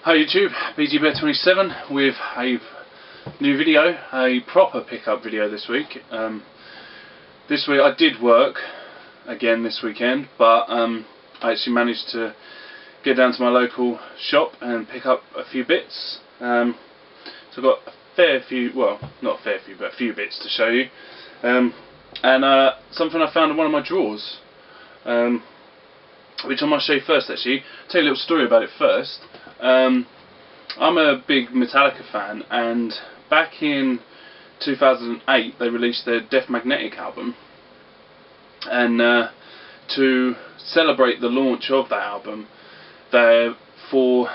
Hi YouTube, BGBear27 with a new video, a proper pickup video this week. This week I did work again this weekend, but I actually managed to get down to my local shop and pick up a few bits. So I've got a fair few, well not a fair few, but a few bits to show you. And something I found in one of my drawers, which I might show you first actually. I'll tell you a little story about it first. I'm a big Metallica fan, and back in 2008 they released their Death Magnetic album, and to celebrate the launch of that album, for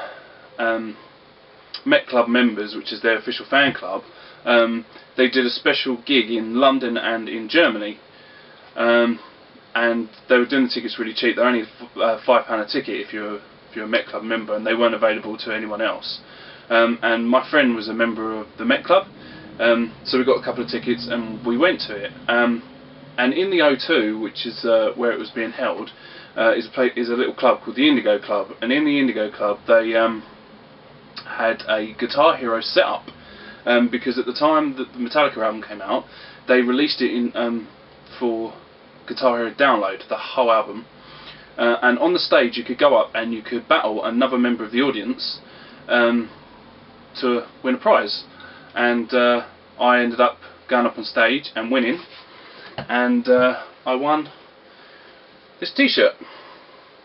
Met Club members, which is their official fan club, they did a special gig in London and in Germany, and they were doing the tickets really cheap. They're only £5 a ticket if you're a Met Club member, and they weren't available to anyone else. And my friend was a member of the Met Club, so we got a couple of tickets and we went to it. And in the O2, which is where it was being held, is a little club called the Indigo Club. And in the Indigo Club, they had a Guitar Hero setup, because at the time that the Metallica album came out, they released it in for Guitar Hero download, the whole album. And on the stage you could go up and you could battle another member of the audience to win a prize. And I ended up going up on stage and winning, and I won this t-shirt,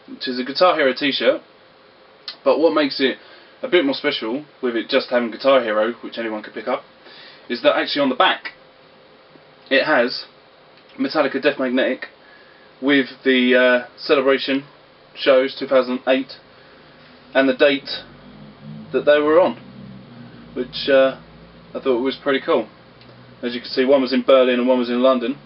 which is a Guitar Hero t-shirt. But what makes it a bit more special, with it just having Guitar Hero, which anyone could pick up, is that actually on the back it has Metallica Death Magnetic with the celebration shows 2008 and the date that they were on, which I thought was pretty cool. As you can see, one was in Berlin and one was in London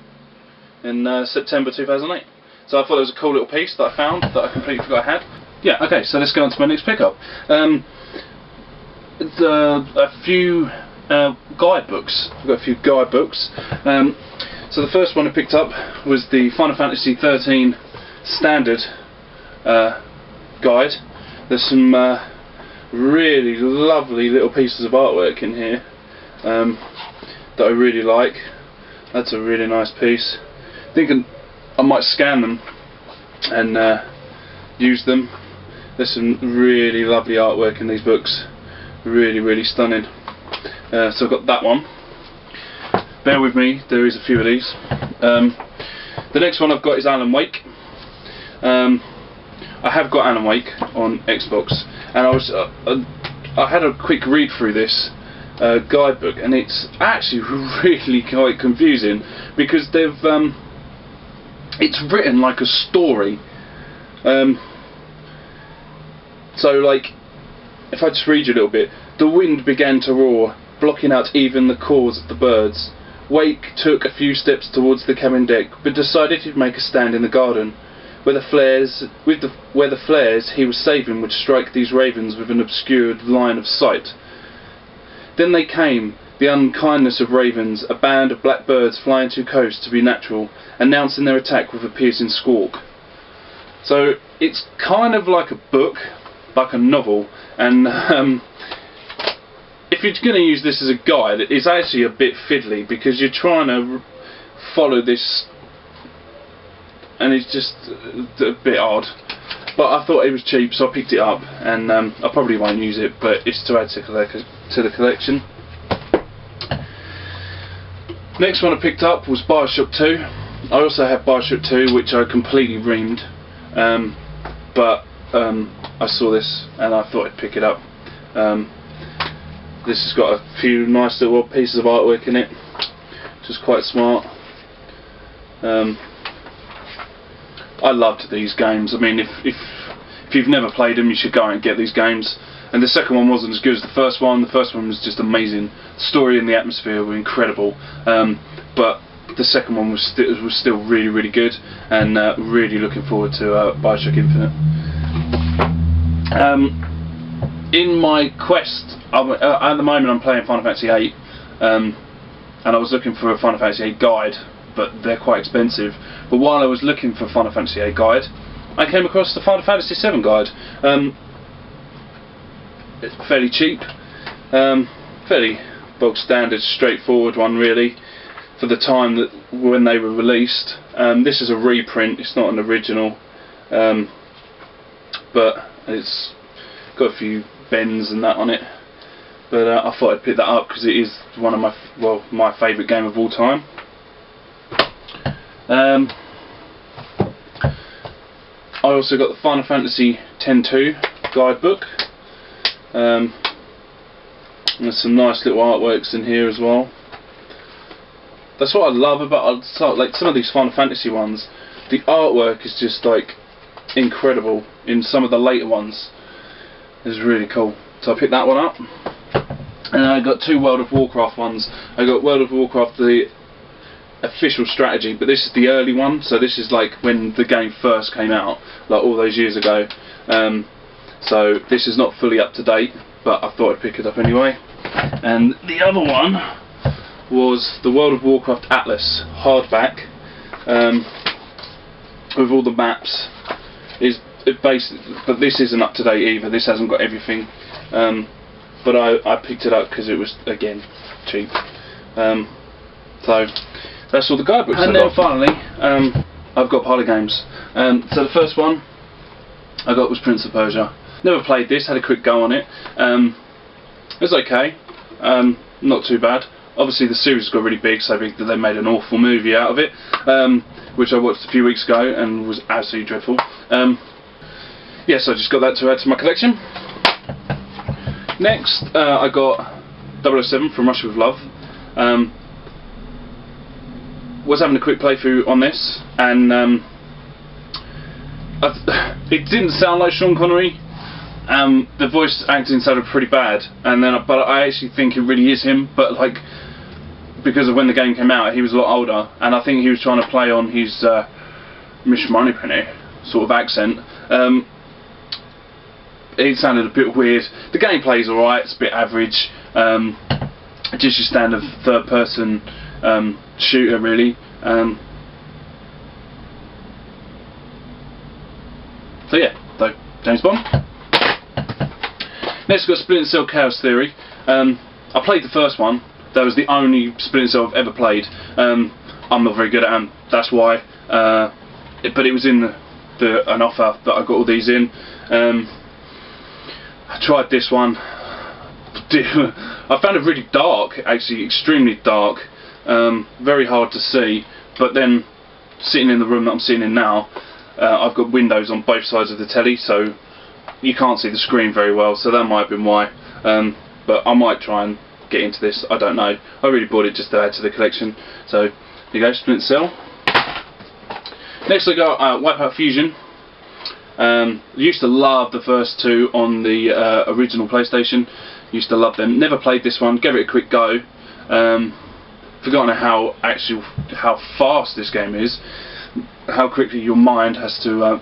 in September 2008. So I thought it was a cool little piece that I found that I completely forgot I had. Yeah, okay, so let's go on to my next pickup. A few guidebooks. I've got a few guidebooks. So the first one I picked up was the Final Fantasy 13 Standard guide. There's some really lovely little pieces of artwork in here that I really like. That's a really nice piece. Thinking I might scan them and use them. There's some really lovely artwork in these books. Really stunning. So I've got that one. Bear with me, there is a few of these. The next one I've got is Alan Wake. I have got Alan Wake on Xbox, and I had a quick read through this guidebook, and it's actually really quite confusing, because it's written like a story. So like, if I just read you a little bit: the wind began to roar, blocking out even the calls of the birds. Wake took a few steps towards the cabin deck, but decided he'd make a stand in the garden, where the flares he was saving would strike these ravens with an obscured line of sight. Then they came, the unkindness of ravens, a band of black birds flying too close to be natural, announcing their attack with a piercing squawk. So it's kind of like a book, like a novel, and if you're going to use this as a guide, it's actually a bit fiddly, because you're trying to follow this and it's just a bit odd. But I thought it was cheap, so I picked it up, and I probably won't use it, but it's to add to the collection. Next one I picked up was Bioshock 2. I also have Bioshock 2, which I completely reamed, but I saw this and I thought I'd pick it up. This has got a few nice little pieces of artwork in it, which is quite smart. I loved these games. I mean, if you've never played them, you should go out and get these games. And the second one wasn't as good as the first one. The first one was just amazing. The story and the atmosphere were incredible. But the second one was still really good, and really looking forward to Bioshock Infinite. In my quest, at the moment I'm playing Final Fantasy 8, and I was looking for a Final Fantasy 8 guide, but they're quite expensive. But while I was looking for a Final Fantasy 8 guide, I came across the Final Fantasy 7 guide. it's fairly cheap, fairly bog standard, straightforward one really for the time that when they were released. This is a reprint, it's not an original, but it's got a few bends and that on it. But I thought I'd pick that up because it is one of my favourite game of all time. I also got the Final Fantasy X-2 guidebook. There's some nice little artworks in here as well. That's what I love about like some of these Final Fantasy ones. The artwork is just like incredible in some of the later ones. It's really cool. So I picked that one up. And I got two World of Warcraft ones. I got World of Warcraft the official strategy, but this is the early one, so this is like when the game first came out, like all those years ago. So this is not fully up to date, but I thought I'd pick it up anyway. And the other one was the World of Warcraft Atlas hardback, with all the maps. But this isn't up to date either. This hasn't got everything. But I picked it up because it was, again, cheap. So that's all the guidebooks. And then finally, I've got a pile of games. So the first one I got was Prince of Persia. Never played this, had a quick go on it. It was okay, not too bad. Obviously the series got really big, so big that they made an awful movie out of it, which I watched a few weeks ago and was absolutely dreadful. Yeah, so I just got that to add to my collection. Next, I got 007 from Russia with Love. Was having a quick playthrough on this, and it didn't sound like Sean Connery. The voice acting sounded pretty bad, and then but I actually think it really is him. But like, because of when the game came out, he was a lot older, and I think he was trying to play on his Mishmani sort of accent. It sounded a bit weird. The gameplay is alright, it's a bit average. Just your standard third-person shooter, really. So yeah, so James Bond. Next, we've got Splinter Cell Chaos Theory. I played the first one. That was the only Splinter Cell I've ever played. I'm not very good at them, that's why. But it was in an offer that I got all these in. I tried this one. I found it really dark, actually, extremely dark. Very hard to see. But then, sitting in the room that I'm sitting in now, I've got windows on both sides of the telly, so you can't see the screen very well, so that might have been why. But I might try and get into this, I don't know. I really bought it just to add to the collection. So, here you go, Splinter Cell. Next I got Wipeout Fusion. Used to love the first two on the original PlayStation. Used to love them. Never played this one. Gave it a quick go. Forgotten how fast this game is. How quickly your mind has to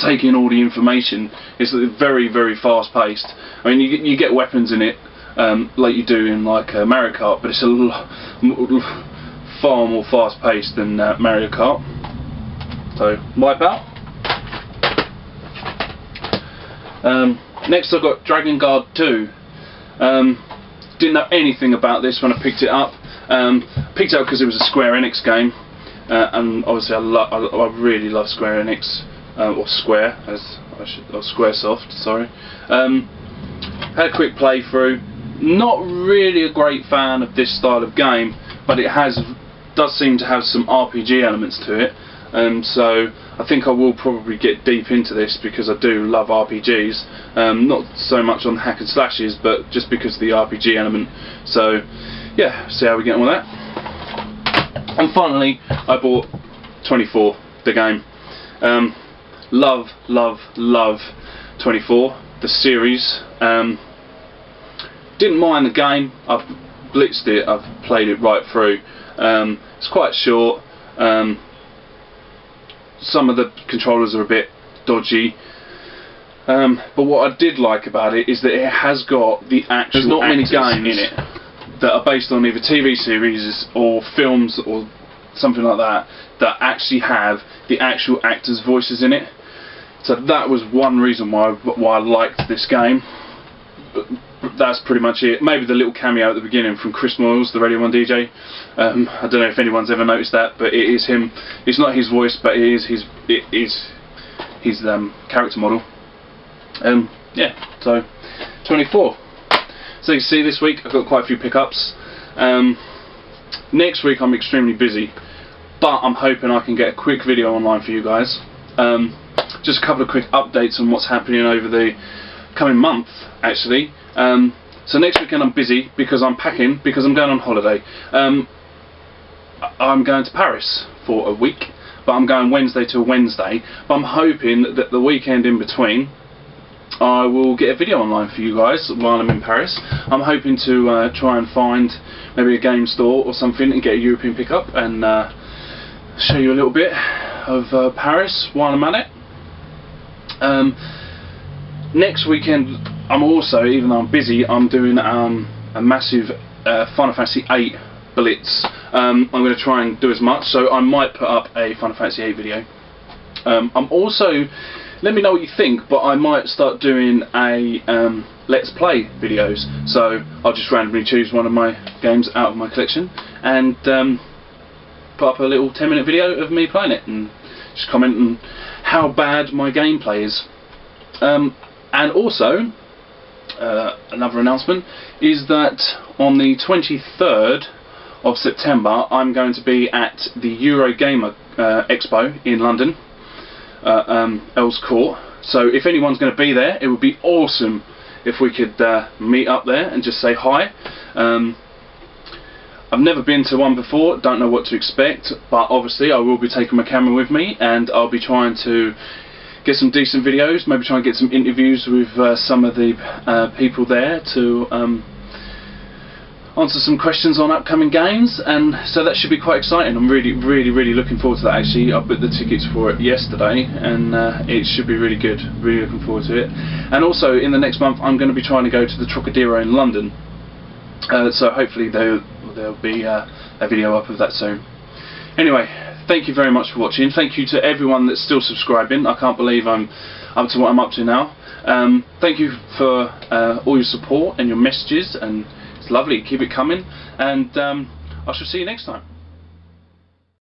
take in all the information. It's very, very fast paced. I mean, you get weapons in it like you do in like Mario Kart, but it's far more fast paced than Mario Kart. So, Wipeout. Next I've got Dragon Guard 2. Didn't know anything about this when I picked it up. Picked it up because it was a Square Enix game, and obviously I really love Square Enix, or Square, or Squaresoft, sorry. Had a quick playthrough. Not really a great fan of this style of game, but it does seem to have some RPG elements to it. So I think I will probably get deep into this because I do love RPGs. Not so much on hack and slashes, but just because of the RPG element. So yeah, see how we get on with that. And finally, I bought 24, the game. Love 24, the series. Didn't mind the game. I've blitzed it. I've played it right through. It's quite short. Some of the controllers are a bit dodgy, but what I did like about it is that it has got the actual There's not many games in it that are based on either TV series or films or something like that that actually have the actual actors' voices in it. So that was one reason why I liked this game. that's pretty much it. Maybe the little cameo at the beginning from Chris Moyles, the Radio 1 DJ. I don't know if anyone's ever noticed that, but it is him. It's not his voice, but it is his character model. Yeah, so 24. So you see, this week I've got quite a few pickups. Next week I'm extremely busy, but I'm hoping I can get a quick video online for you guys. Just a couple of quick updates on what's happening over the coming month, actually. So next weekend I'm busy because I'm packing, because I'm going on holiday. I'm going to Paris for a week, but I'm going Wednesday to Wednesday. But I'm hoping that the weekend in between I will get a video online for you guys while I'm in Paris. I'm hoping to try and find maybe a game store or something and get a European pickup and show you a little bit of Paris while I'm at it. Next weekend I'm also, even though I'm busy, I'm doing a massive Final Fantasy VIII blitz. I'm going to try and do as much, so I might put up a Final Fantasy VIII video. I'm also, let me know what you think, but I might start doing a Let's Play videos. So I'll just randomly choose one of my games out of my collection and put up a little 10-minute video of me playing it and just comment on how bad my gameplay is. And also, another announcement is that on the 23rd of September I'm going to be at the Eurogamer Expo in London, Earls Court. So if anyone's going to be there, it would be awesome if we could meet up there and just say hi. I've never been to one before, don't know what to expect, but obviously I will be taking my camera with me and I'll be trying to get some decent videos, maybe try and get some interviews with some of the people there to answer some questions on upcoming games, and so that should be quite exciting. I'm really looking forward to that. Actually, I booked the tickets for it yesterday and it should be really good. Really looking forward to it. And also in the next month I'm going to be trying to go to the Trocadero in London, so hopefully there'll be a video up of that soon. Anyway, thank you very much for watching. Thank you to everyone that's still subscribing. I can't believe I'm up to what I'm up to now. Thank you for all your support and your messages, and it's lovely. Keep it coming, and I shall see you next time.